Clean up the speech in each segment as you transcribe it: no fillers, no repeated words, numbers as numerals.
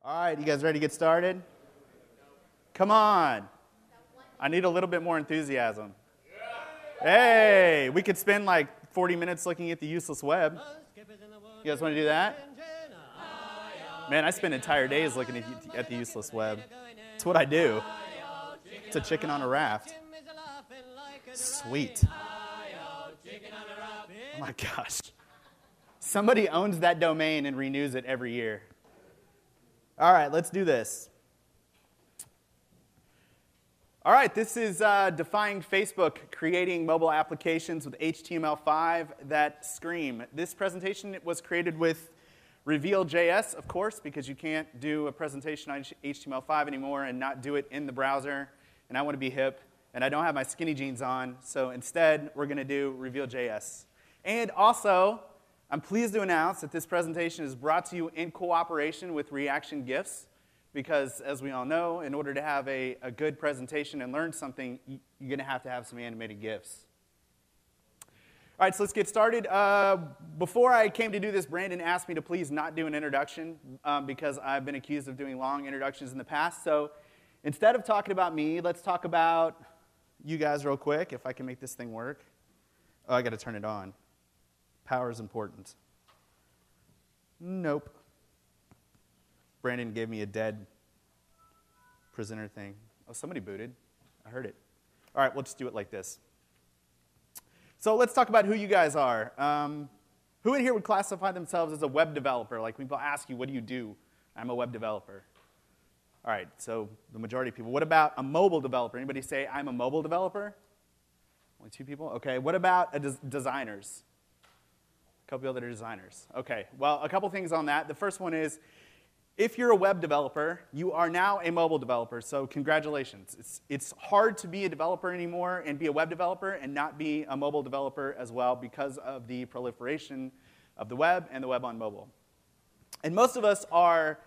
All right, you guys ready to get started? Come on. I need a little bit more enthusiasm. Hey, we could spend like 40 minutes looking at the useless web. You guys want to do that? Man, I spend entire days looking at the useless web. It's what I do. It's a chicken on a raft. Sweet. Oh my gosh. Somebody owns that domain and renews it every year. All right, let's do this. All right, this is Defying Facebook, creating mobile applications with HTML5 that scream. This presentation was created with Reveal.js, of course, because you can't do a presentation on HTML5 anymore and not do it in the browser. And I want to be hip, and I don't have my skinny jeans on, so instead we're going to do Reveal.js. And also, I'm pleased to announce that this presentation is brought to you in cooperation with Reaction GIFs, because as we all know, in order to have a good presentation and learn something, you're going to have some animated GIFs. All right, so let's get started. Before I came to do this, Brandon asked me to please not do an introduction because I've been accused of doing long introductions in the past. So instead of talking about me, let's talk about you guys real quick, if I can make this thing work. Oh, I got to turn it on. Power is important. Nope. Brandon gave me a dead presenter thing. Oh, somebody booted. I heard it. All right, we'll just do it like this. So let's talk about who you guys are. Who in here would classify themselves as a web developer? Like when people ask you, what do you do? I'm a web developer. All right, so the majority of people. What about a mobile developer? Anybody say, I'm a mobile developer? Only two people? Okay, what about designers? A couple other designers. Okay, well, a couple things on that. The first one is, if you're a web developer, you are now a mobile developer, so congratulations. It's hard to be a developer anymore and be a web developer and not be a mobile developer as well because of the proliferation of the web and the web on mobile. And most of us are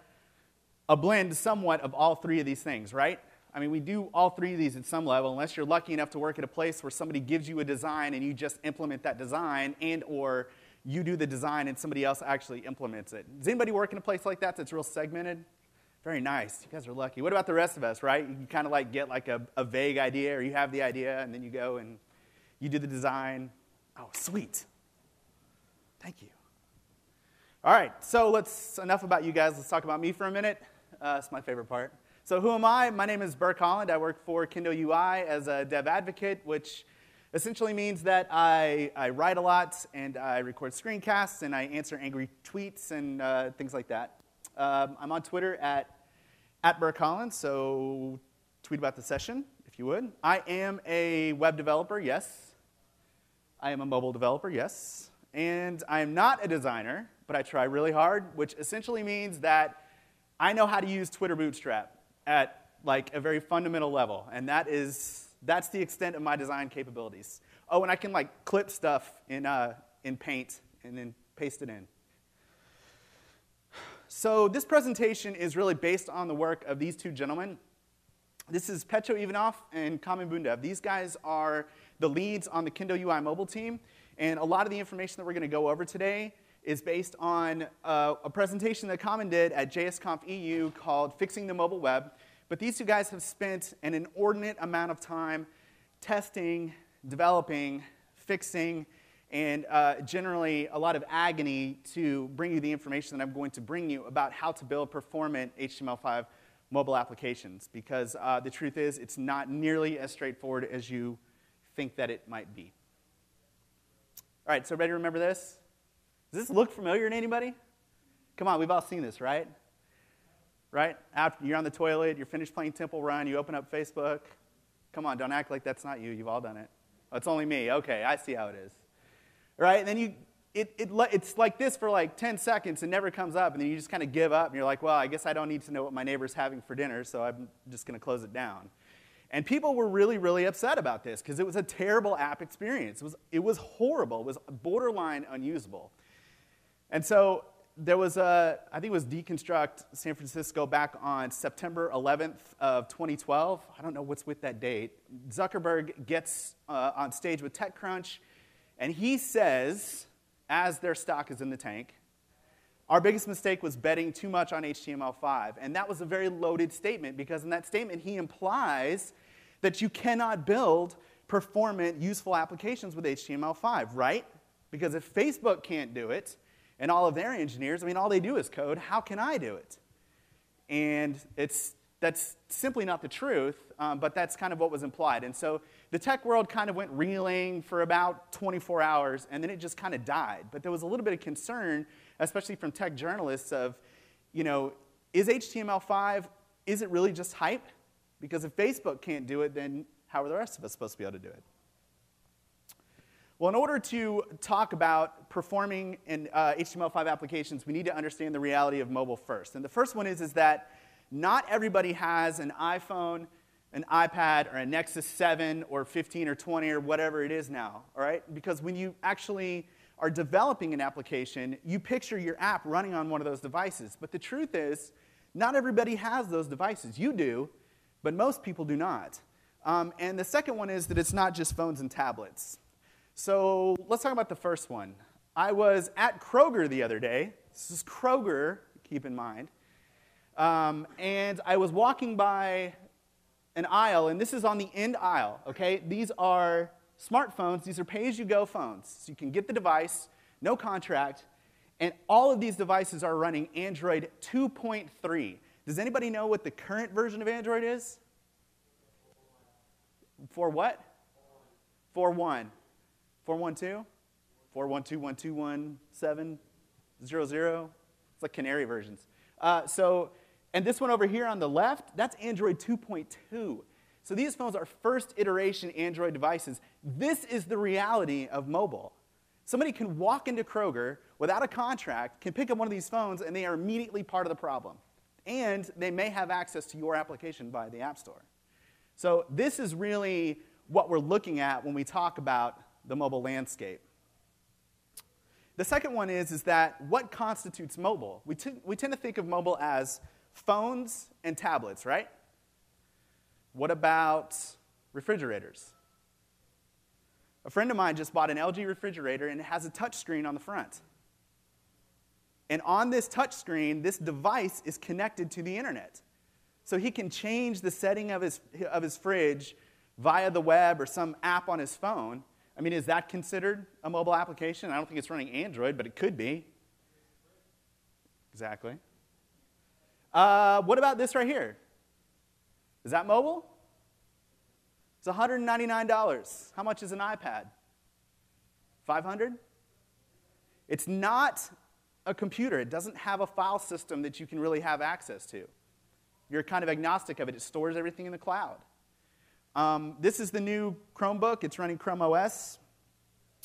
a blend somewhat of all three of these things, right? I mean, we do all three of these at some level, unless you're lucky enough to work at a place where somebody gives you a design and you just implement that design, and or you do the design and somebody else actually implements it. Does anybody work in a place like that that's real segmented? Very nice. You guys are lucky. What about the rest of us, right? You kind of like get like a vague idea, or you have the idea, and then you go and you do the design. Oh, sweet. Thank you. All right, so enough about you guys. Let's talk about me for a minute. It's my favorite part. So who am I? My name is Burke Holland. I work for Kindle UI as a dev advocate, which essentially means that I write a lot, and I record screencasts, and I answer angry tweets and things like that. I'm on Twitter at Burke Holland, so tweet about the session, if you would. I am a web developer, yes. I am a mobile developer, yes. And I am not a designer, but I try really hard, which essentially means that I know how to use Twitter Bootstrap at like a very fundamental level, and that's the extent of my design capabilities. Oh, and I can like clip stuff in Paint and then paste it in. So this presentation is really based on the work of these two gentlemen. This is Petro Ivanov and Kamen Bundev. These guys are the leads on the Kindle UI mobile team, and a lot of the information that we're going to go over today is based on a presentation that Kamen did at JSConf EU called Fixing the Mobile Web. But these two guys have spent an inordinate amount of time testing, developing, fixing, and generally a lot of agony to bring you the information that I'm going to bring you about how to build performant HTML5 mobile applications. Because the truth is, it's not nearly as straightforward as you think that it might be. All right, so everybody remember this? Does this look familiar to anybody? Come on, we've all seen this, right? Right? After you're on the toilet, you're finished playing Temple Run, you open up Facebook. Come on, don't act like that's not you. You've all done it. Oh, it's only me. Okay, I see how it is. Right? And then it's like this for like 10 seconds and never comes up, and then you just kind of give up, and you're like, well, I guess I don't need to know what my neighbor's having for dinner, so I'm just going to close it down. And people were really, really upset about this because it was a terrible app experience. It was horrible. It was borderline unusable. And so there was I think it was Deconstruct San Francisco back on September 11th of 2012. I don't know what's with that date. Zuckerberg gets on stage with TechCrunch, and he says, as their stock is in the tank, Our biggest mistake was betting too much on HTML5. And that was a very loaded statement, because in that statement, he implies that you cannot build performant, useful applications with HTML5, right? Because if Facebook can't do it, and all of their engineers, I mean, all they do is code, how can I do it? And that's simply not the truth, but that's kind of what was implied. And so the tech world kind of went reeling for about 24 hours, and then it just kind of died. But there was a little bit of concern, especially from tech journalists, of, is HTML5, is it really just hype? Because if Facebook can't do it, then how are the rest of us supposed to be able to do it? Well, in order to talk about performing in HTML5 applications, we need to understand the reality of mobile first. And the first one is that not everybody has an iPhone, an iPad, or a Nexus 7 or 15 or 20 or whatever it is now, all right? Because when you actually are developing an application, you picture your app running on one of those devices. But the truth is, not everybody has those devices. You do, but most people do not. And the second one is that it's not just phones and tablets. So let's talk about the first one. I was at Kroger the other day. This is Kroger, keep in mind. And I was walking by an aisle, and this is on the end aisle, okay? These are smartphones. These are pay-as-you-go phones. So you can get the device, no contract, and all of these devices are running Android 2.3. Does anybody know what the current version of Android is? For what? 4.1. 4.1.2? 4.1.2.1.2.1.7.0.0. It's like canary versions. And this one over here on the left, that's Android 2.2. So these phones are first iteration Android devices. This is the reality of mobile. Somebody can walk into Kroger without a contract, can pick up one of these phones, and they are immediately part of the problem. And they may have access to your application via the App Store. So this is really what we're looking at when we talk about the mobile landscape. The second one is that what constitutes mobile? We tend to think of mobile as phones and tablets, right? What about refrigerators? A friend of mine just bought an LG refrigerator, and it has a touch screen on the front. And on this touch screen, this device is connected to the internet. So he can change the setting of his fridge via the web or some app on his phone. I mean, is that considered a mobile application? I don't think it's running Android, but it could be. Exactly. What about this right here? Is that mobile? It's $199. How much is an iPad? $500? It's not a computer. It doesn't have a file system that you can really have access to. You're kind of agnostic of it. It stores everything in the cloud. This is the new Chromebook. It's running Chrome OS.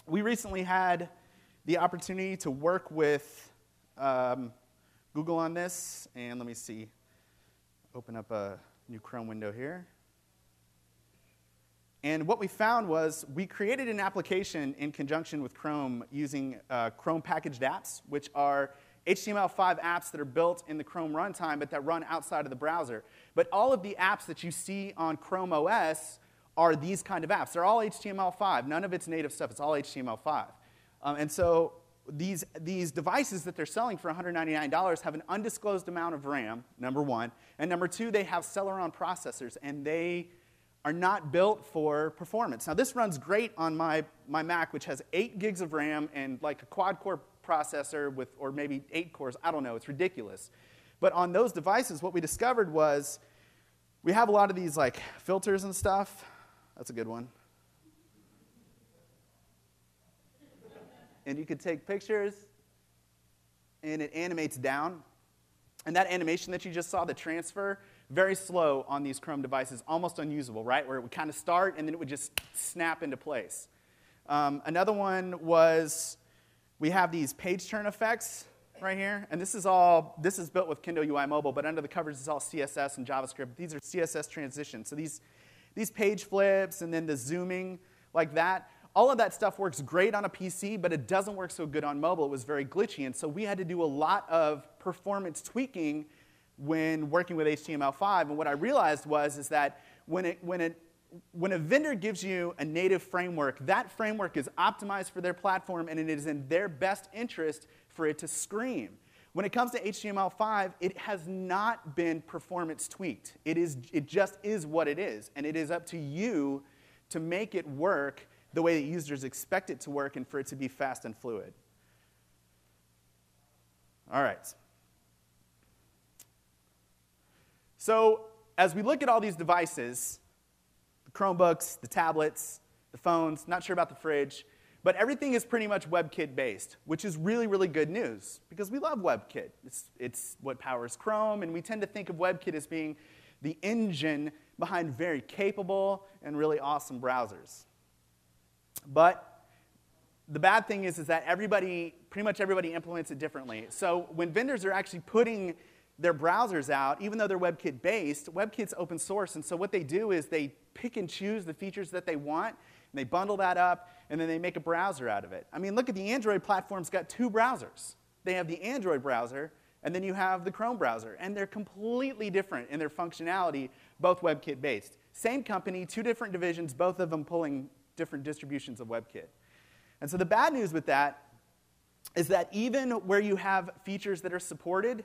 We recently had the opportunity to work with Google on this. And let me see. Open up a new Chrome window here. And what we found was we created an application in conjunction with Chrome using Chrome packaged apps, which are HTML5 apps that are built in the Chrome runtime, but that run outside of the browser. But all of the apps that you see on Chrome OS are these kind of apps. They're all HTML5. None of it's native stuff. It's all HTML5. And so these devices that they're selling for $199 have an undisclosed amount of RAM, number one. And number two, they have Celeron processors, and they are not built for performance. Now, this runs great on my Mac, which has 8 gigs of RAM and like a quad-core processor with, or maybe 8 cores. I don't know. It's ridiculous. But on those devices, what we discovered was we have a lot of these like filters and stuff. That's a good one. And you could take pictures, and it animates down. And that animation that you just saw, the transfer, very slow on these Chrome devices, almost unusable, right? Where it would kind of start, and then it would just snap into place. Another one was we have these page turn effects right here. And this is built with Kendo UI Mobile, but under the covers it's all CSS and JavaScript. These are CSS transitions. So these page flips and then the zooming like that, all of that stuff works great on a PC, but it doesn't work so good on mobile. It was very glitchy. And so we had to do a lot of performance tweaking when working with HTML5. And what I realized is that when a vendor gives you a native framework, that framework is optimized for their platform, and it is in their best interest for it to scream. when it comes to HTML5, it has not been performance tweaked. It just is what it is, and it is up to you to make it work the way that users expect it to work and for it to be fast and fluid. All right. So as we look at all these devices, the Chromebooks, the tablets, the phones, not sure about the fridge, but everything is pretty much WebKit based, which is really, really good news because we love WebKit. It's what powers Chrome, and we tend to think of WebKit as being the engine behind very capable and really awesome browsers. But the bad thing is that pretty much everybody implements it differently. So when vendors are actually putting their browsers out, even though they're WebKit based, WebKit's open source, and so what they do is they pick and choose the features that they want, and they bundle that up, and then they make a browser out of it. I mean, look at the Android platform's got two browsers. They have the Android browser, and then you have the Chrome browser, and they're completely different in their functionality, both WebKit based. Same company, two different divisions, both of them pulling different distributions of WebKit. And so the bad news with that is that even where you have features that are supported,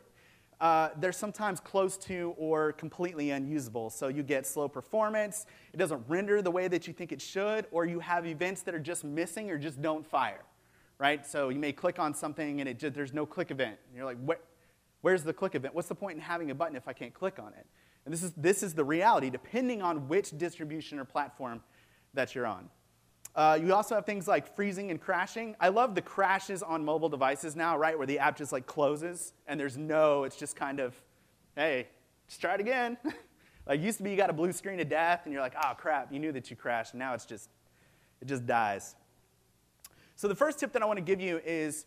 they're sometimes close to or completely unusable. So you get slow performance, it doesn't render the way that you think it should, or you have events that are just missing or just don't fire, right? So you may click on something and there's no click event. And you're like, where's the click event? What's the point in having a button if I can't click on it? And this is the reality, depending on which distribution or platform that you're on. You also have things like freezing and crashing. I love the crashes on mobile devices now, right, where the app just like closes and it's just kind of, hey, just try it again. Like used to be you got a blue screen of death and you're like, oh crap, you knew that you crashed, and now it just dies. So the first tip that I want to give you is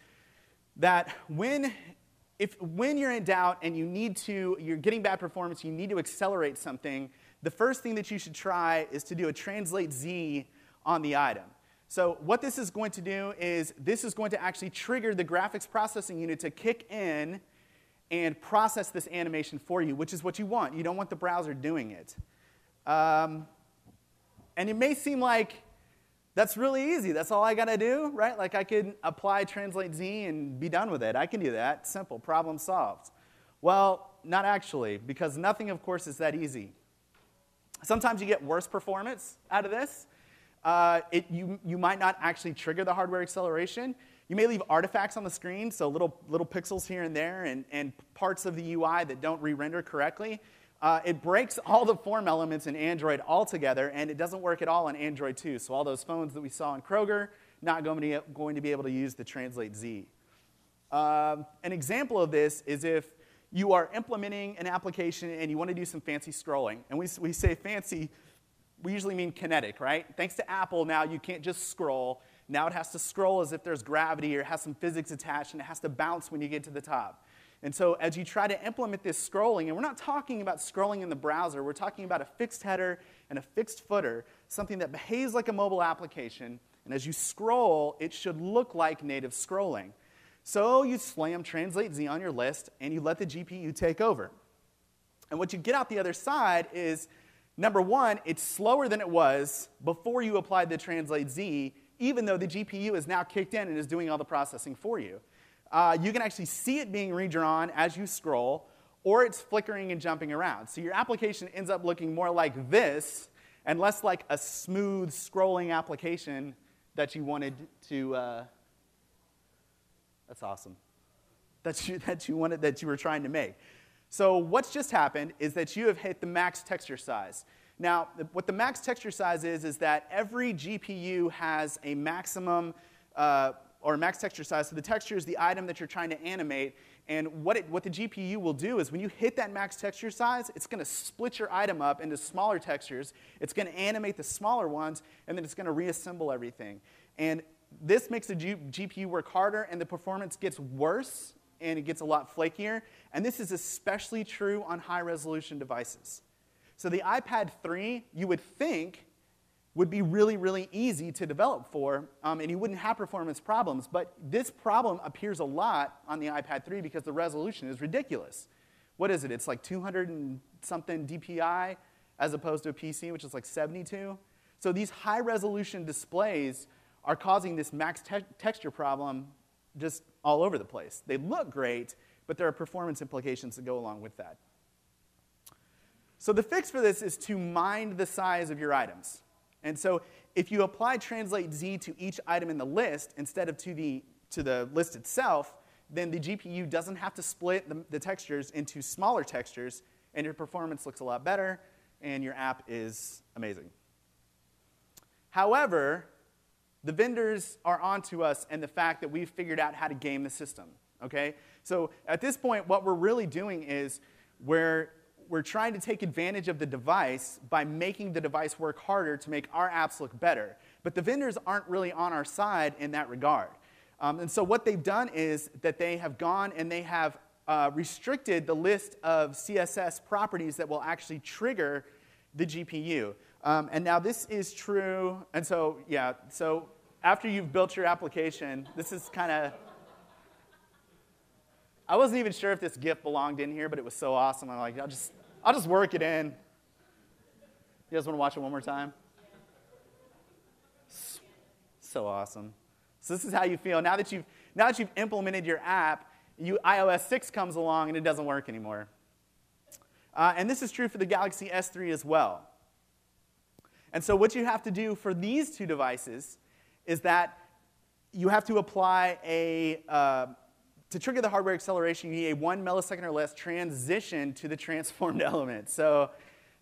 that when you're in doubt and you're getting bad performance, you need to accelerate something, the first thing that you should try is to do a translate Z on the item. So what this is going to do is this is going to actually trigger the graphics processing unit to kick in and process this animation for you, which is what you want. You don't want the browser doing it. And it may seem like that's really easy. That's all I got to do, right? Like I could apply Translate Z and be done with it. I can do that. Simple. Problem solved. Well, not actually, because nothing, of course, is that easy. Sometimes you get worse performance out of this. You might not actually trigger the hardware acceleration. You may leave artifacts on the screen, so little pixels here and there, and parts of the UI that don't re-render correctly. It breaks all the form elements in Android altogether, and it doesn't work at all on Android 2. So all those phones that we saw in Kroger, not going to be able to use the Translate Z. An example of this is if you are implementing an application and you want to do some fancy scrolling. And we say fancy, we usually mean kinetic, right? Thanks to Apple, now you can't just scroll. Now it has to scroll as if there's gravity or it has some physics attached, and it has to bounce when you get to the top. And so as you try to implement this scrolling, and we're not talking about scrolling in the browser, we're talking about a fixed header and a fixed footer, something that behaves like a mobile application, and as you scroll, it should look like native scrolling. So you slam Translate Z on your list, and you let the GPU take over. And what you get out the other side is, number one, it's slower than it was before you applied the Translate Z, even though the GPU is now kicked in and is doing all the processing for you. You can actually see it being redrawn as you scroll, or it's flickering and jumping around. So your application ends up looking more like this and less like a smooth scrolling application that you wanted to, that's awesome, that you were trying to make. So what's just happened is that you have hit the max texture size. Now, what the max texture size is that every GPU has a maximum or max texture size. So the texture is the item that you're trying to animate. And what the GPU will do is when you hit that max texture size, it's going to split your item up into smaller textures. It's going to animate the smaller ones, and then it's going to reassemble everything. And this makes the GPU work harder, and the performance gets worse, and it gets a lot flakier. And this is especially true on high-resolution devices. So the iPad 3, you would think, would be really, really easy to develop for, and you wouldn't have performance problems. But this problem appears a lot on the iPad 3 because the resolution is ridiculous. What is it? It's like 200 and something DPI as opposed to a PC, which is like 72. So these high-resolution displays are causing this max texture problem just all over the place. They look great, but there are performance implications that go along with that. So the fix for this is to mind the size of your items. And so if you apply translate z to each item in the list instead of to the list itself, then the GPU doesn't have to split the textures into smaller textures, and your performance looks a lot better, and your app is amazing. However, the vendors are onto us and the fact that we've figured out how to game the system. Okay? So at this point, what we're really doing is we're trying to take advantage of the device by making the device work harder to make our apps look better. But the vendors aren't really on our side in that regard. And so what they've done is that they have gone and they have restricted the list of CSS properties that will actually trigger the GPU. And now this is true. And so, yeah, so after you've built your application, this is kind of, I wasn't even sure if this GIF belonged in here, but it was so awesome. I'm like, I'll just work it in. You guys want to watch it one more time? So awesome. So this is how you feel. Now that you've implemented your app, iOS 6 comes along and it doesn't work anymore. And this is true for the Galaxy S3 as well. And so what you have to do for these two devices is that you have to apply to trigger the hardware acceleration, you need a 1 millisecond or less transition to the transformed element. So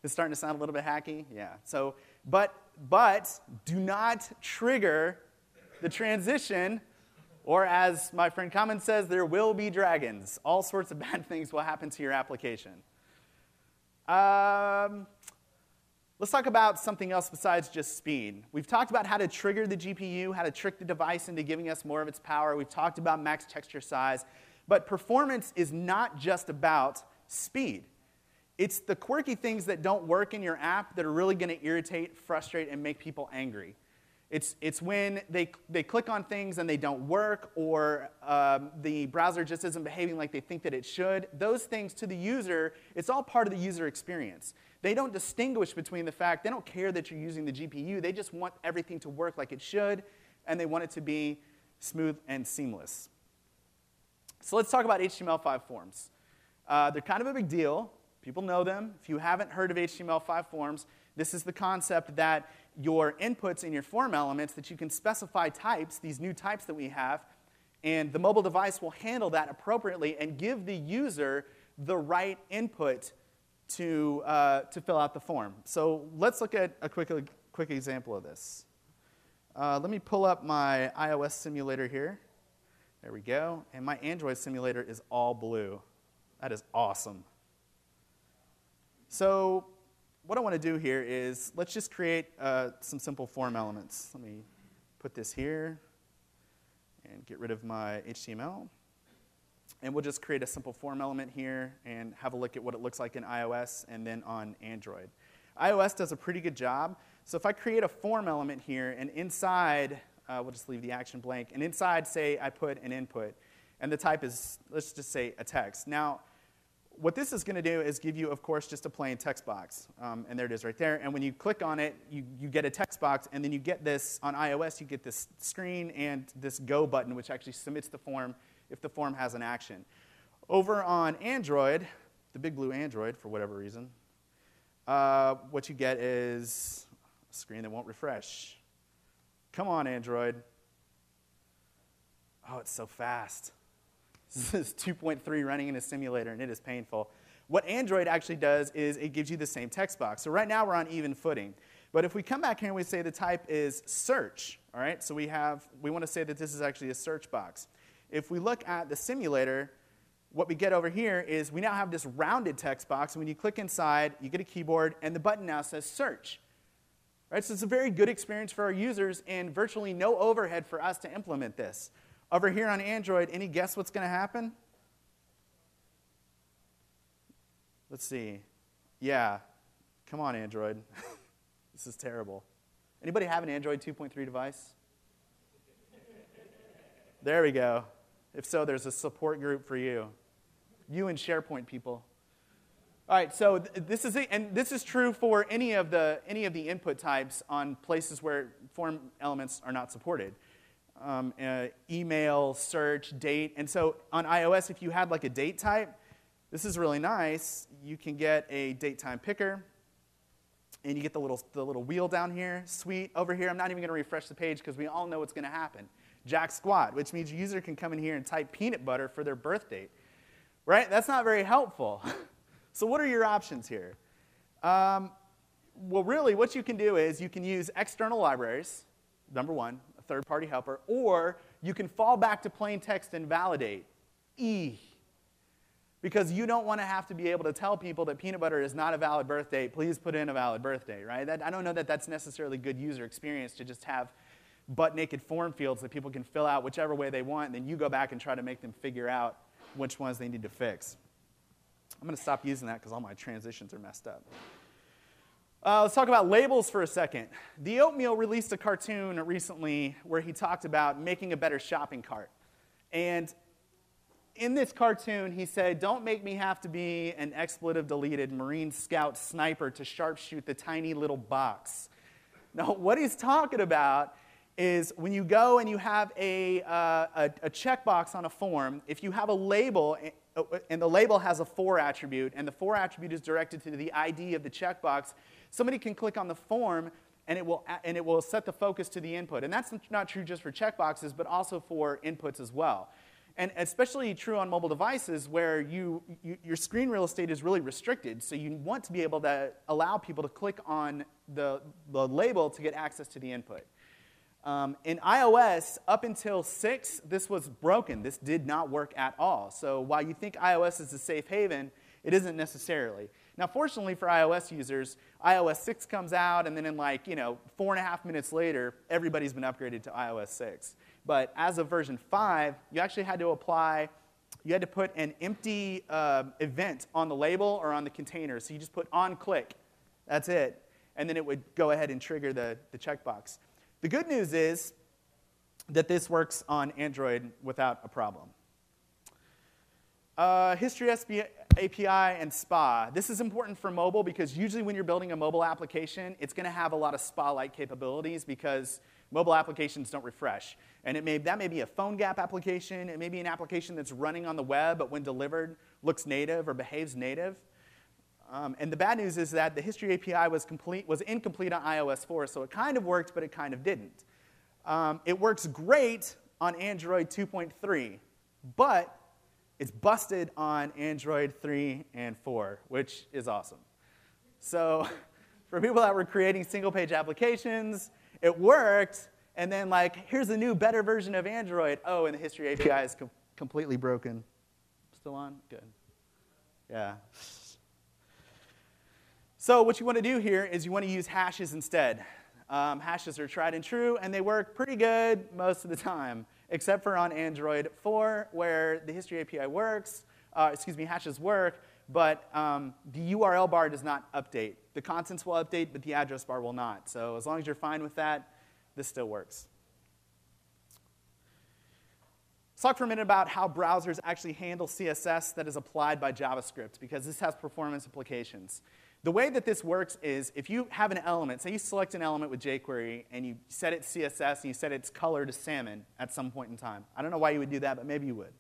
it's starting to sound a little bit hacky. Yeah. So, but do not trigger the transition, or as my friend Common says, there will be dragons. All sorts of bad things will happen to your application. Let's talk about something else besides just speed. We've talked about how to trigger the GPU, how to trick the device into giving us more of its power. We've talked about max texture size. But performance is not just about speed. It's the quirky things that don't work in your app that are really going to irritate, frustrate, and make people angry. It's when they click on things and they don't work, or the browser just isn't behaving like they think that it should. Those things to the user, it's all part of the user experience. They don't distinguish between the fact, they don't care that you're using the GPU, they just want everything to work like it should, and they want it to be smooth and seamless. So let's talk about HTML5 forms. They're kind of a big deal. People know them. If you haven't heard of HTML5 forms, this is the concept that your inputs in your form elements, that you can specify types, these new types that we have, and the mobile device will handle that appropriately and give the user the right input to fill out the form. So let's look at a quick example of this. Let me pull up my iOS simulator here. There we go. And my Android simulator is all blue. That is awesome. So what I want to do here is let's just create some simple form elements. Let me put this here and get rid of my HTML. And we'll just create a simple form element here and have a look at what it looks like in iOS and then on Android. iOS does a pretty good job. So if I create a form element here, and inside, we'll just leave the action blank, and inside, say, I put an input, and the type is, let's just say, a text. Now, what this is going to do is give you, of course, just a plain text box. And there it is right there. And when you click on it, you get a text box, and then you get this, on iOS, you get this screen and this Go button, which actually submits the form if the form has an action. Over on Android, the big blue Android, for whatever reason, what you get is a screen that won't refresh. Come on, Android. Oh, it's so fast. This is 2.3 running in a simulator, and it is painful. What Android actually does is it gives you the same text box. So right now we're on even footing. But if we come back here and we say the type is search, all right? So we want to say that this is actually a search box. If we look at the simulator, what we get over here is we now have this rounded text box. And when you click inside, you get a keyboard, and the button now says search. Right? So it's a very good experience for our users and virtually no overhead for us to implement this. Over here on Android, any guess what's going to happen? Let's see. Yeah. Come on, Android. This is terrible. Anybody have an Android 2.3 device? There we go. If so, there's a support group for you. You and SharePoint people. All right, so this is it, and this is true for any of the input types on places where form elements are not supported. email, search, date. And so on iOS, if you had like a date type, this is really nice. You can get a date time picker, and you get the little wheel down here. Sweet. Over here, I'm not even going to refresh the page because we all know what's going to happen. Jack squat, which means your user can come in here and type peanut butter for their birth date. Right? That's not very helpful. So what are your options here? Well, really, what you can do is you can use external libraries, number one, a third-party helper, or you can fall back to plain text and validate. Because you don't want to have to be able to tell people that peanut butter is not a valid birth date. Please put in a valid birth date, right? I don't know that that's necessarily good user experience to just have butt-naked form fields that people can fill out whichever way they want, and then you go back and try to make them figure out which ones they need to fix. I'm going to stop using that because all my transitions are messed up. Let's talk about labels for a second. The Oatmeal released a cartoon recently where he talked about making a better shopping cart. And in this cartoon, he said, don't make me have to be an expletive-deleted Marine Scout sniper to sharpshoot the tiny little box. Now, what he's talking about is when you go and you have a checkbox on a form, if you have a label, and the label has a for attribute, and the for attribute is directed to the ID of the checkbox, somebody can click on the form, and it will set the focus to the input. And that's not true just for checkboxes, but also for inputs as well. And especially true on mobile devices where your screen real estate is really restricted, so you want to be able to allow people to click on the label to get access to the input. In iOS, up until 6, this was broken. This did not work at all. So while you think iOS is a safe haven, it isn't necessarily. Now, fortunately for iOS users, iOS 6 comes out, and then in 4.5 minutes later, everybody's been upgraded to iOS 6. But as of version 5, you actually had to put an empty event on the label or on the container. So you just put on click. That's it. And then it would go ahead and trigger the checkbox. The good news is that this works on Android without a problem. History API and SPA. This is important for mobile because usually when you're building a mobile application, it's going to have a lot of SPA-like capabilities because mobile applications don't refresh. And that may be a phone gap application. It may be an application that's running on the web, but when delivered, looks native or behaves native. And the bad news is that the History API was incomplete on iOS 4, so it kind of worked, but it kind of didn't. It works great on Android 2.3, but it's busted on Android 3 and 4, which is awesome. So for people that were creating single-page applications, it worked, and then here's a new, better version of Android. Oh, and the History API is completely broken. Still on? Good. Yeah. So what you want to do here is you want to use hashes instead. Hashes are tried and true, and they work pretty good most of the time, except for on Android 4, where the History API works, hashes work, but the URL bar does not update. The contents will update, but the address bar will not. So as long as you're fine with that, this still works. Let's talk for a minute about how browsers actually handle CSS that is applied by JavaScript, because this has performance implications. The way that this works is if you have an element, say you select an element with jQuery, and you set its CSS, and you set its color to salmon at some point in time. I don't know why you would do that, but maybe you would.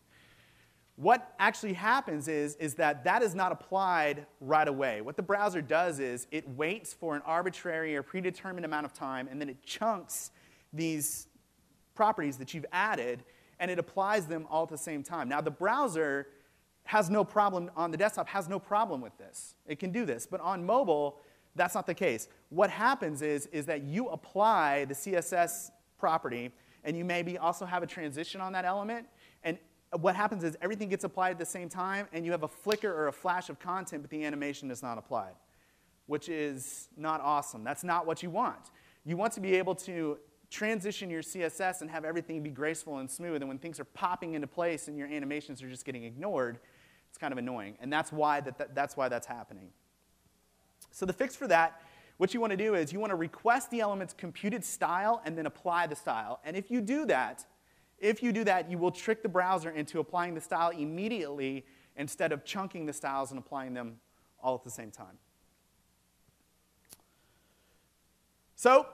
What actually happens is that is not applied right away. What the browser does is it waits for an arbitrary or predetermined amount of time, and then it chunks these properties that you've added, and it applies them all at the same time. Now, the browser has no problem on the desktop, has no problem with this. It can do this. But on mobile, that's not the case. What happens is that you apply the CSS property, and you maybe also have a transition on that element, and what happens is everything gets applied at the same time, and you have a flicker or a flash of content, but the animation is not applied, which is not awesome. That's not what you want. You want to be able to transition your CSS and have everything be graceful and smooth, and when things are popping into place and your animations are just getting ignored, it's kind of annoying, and that's why that's happening. So the fix for that, what you want to do is you want to request the element's computed style and then apply the style. And if you do that, you will trick the browser into applying the style immediately instead of chunking the styles and applying them all at the same time. So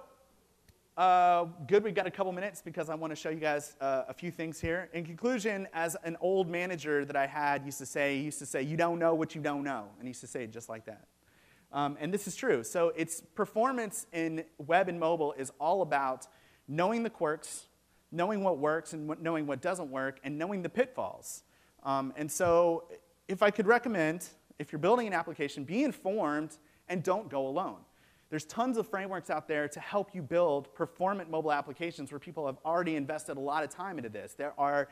Good, we've got a couple minutes because I want to show you guys a few things here. In conclusion, as an old manager that I had used to say, you don't know what you don't know. And he used to say it just like that. And this is true. So it's performance in web and mobile is all about knowing the quirks, knowing what works and knowing what doesn't work, and knowing the pitfalls. And so if I could recommend, if you're building an application, be informed and don't go alone. There's tons of frameworks out there to help you build performant mobile applications where people have already invested a lot of time into this. There are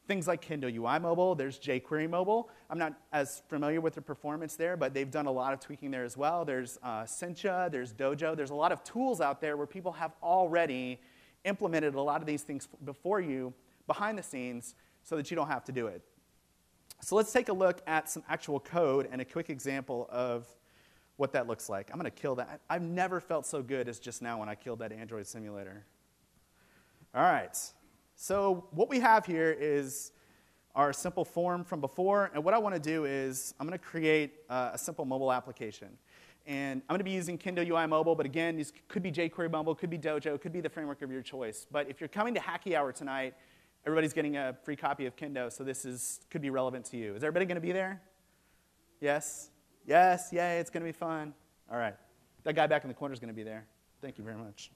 things like Kendo UI Mobile. There's jQuery Mobile. I'm not as familiar with the performance there, but they've done a lot of tweaking there as well. There's Sencha. There's Dojo. There's a lot of tools out there where people have already implemented a lot of these things before you behind the scenes so that you don't have to do it. So let's take a look at some actual code and a quick example of what that looks like. I'm going to kill that. I've never felt so good as just now when I killed that Android simulator. All right. So what we have here is our simple form from before. And what I want to do is I'm going to create a simple mobile application. And I'm going to be using Kendo UI Mobile. But again, this could be jQuery Mobile, could be Dojo, could be the framework of your choice. But if you're coming to Hacky Hour tonight, everybody's getting a free copy of Kendo. So this could be relevant to you. Is everybody going to be there? Yes? Yes, yay, it's going to be fun. All right. That guy back in the corner is going to be there. Thank you very much.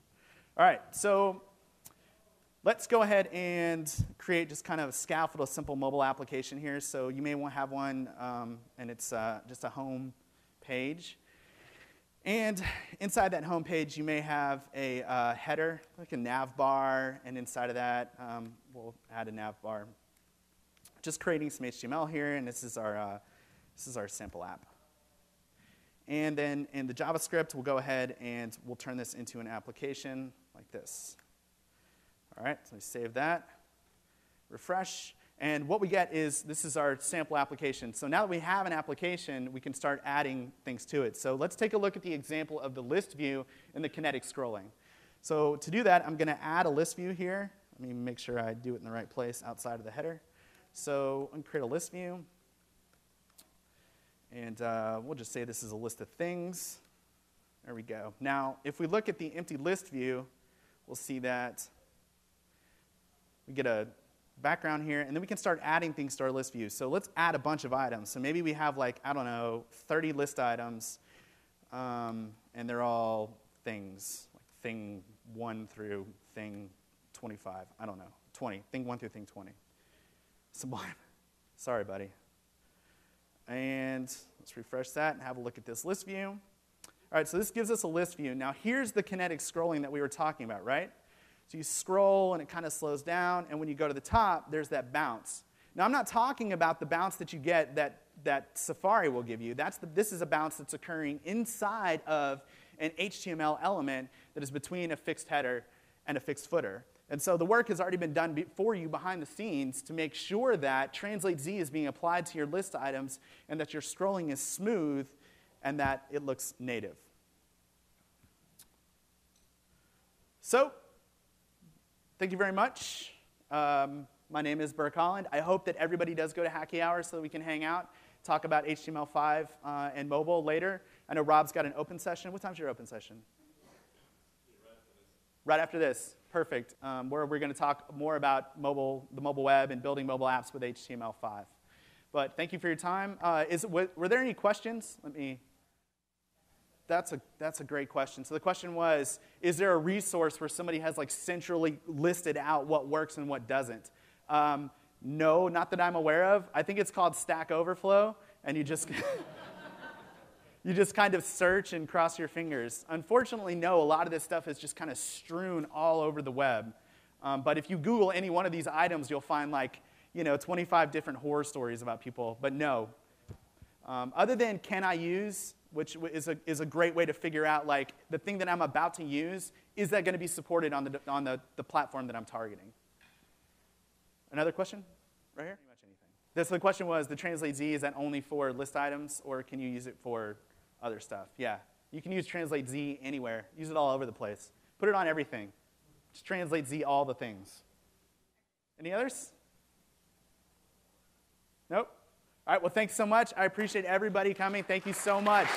All right, so let's go ahead and create just kind of a scaffold, a simple mobile application here. So you may want to have one, and it's just a home page. And inside that home page, you may have a header, like a nav bar, and inside of that, we'll add a nav bar. Just creating some HTML here, and this is our sample app. And then in the JavaScript, we'll go ahead and we'll turn this into an application like this. All right, so we save that, refresh, and what we get is this is our sample application. So now that we have an application, we can start adding things to it. So let's take a look at the example of the list view and the kinetic scrolling. So to do that, I'm going to add a list view here. Let me make sure I do it in the right place outside of the header. So I'm going to create a list view. And we'll just say this is a list of things. There we go. Now, if we look at the empty list view, we'll see that we get a background here, and then we can start adding things to our list view. So let's add a bunch of items. So maybe we have, like, I don't know, 30 list items, and they're all things, like thing 1 through thing 25. I don't know, 20. Thing 1 through thing 20. Sublime. Sorry, buddy. And let's refresh that and have a look at this list view. All right, so this gives us a list view. Now, here's the kinetic scrolling that we were talking about, right? So you scroll, and it kind of slows down. And when you go to the top, there's that bounce. Now, I'm not talking about the bounce that you get that Safari will give you. This is a bounce that's occurring inside of an HTML element that is between a fixed header and a fixed footer. And so the work has already been done for you behind the scenes to make sure that Translate Z is being applied to your list items and that your scrolling is smooth and that it looks native. So, thank you very much. My name is Burke Holland. I hope that everybody does go to Hacky Hour so that we can hang out, talk about HTML5 and mobile later. I know Rob's got an open session. What time's your open session? Right after this. Perfect. Where we're going to talk more about the mobile web and building mobile apps with HTML5. But thank you for your time. Were there any questions? That's a great question. So the question was, is there a resource where somebody has like centrally listed out what works and what doesn't? No, not that I'm aware of. I think it's called Stack Overflow, and you just you just kind of search and cross your fingers. Unfortunately, no, a lot of this stuff is just kind of strewn all over the web. But if you Google any one of these items, you'll find like 25 different horror stories about people. But no. Other than can I use, which is a great way to figure out like the thing that I'm about to use, is that going to be supported on the platform that I'm targeting? Another question? Right here? Pretty much anything. So the question was, the Translate Z, is that only for list items, or can you use it for other stuff? Yeah. You can use Translate Z anywhere. Use it all over the place. Put it on everything. Just Translate Z all the things. Any others? Nope? All right, well, thanks so much. I appreciate everybody coming. Thank you so much.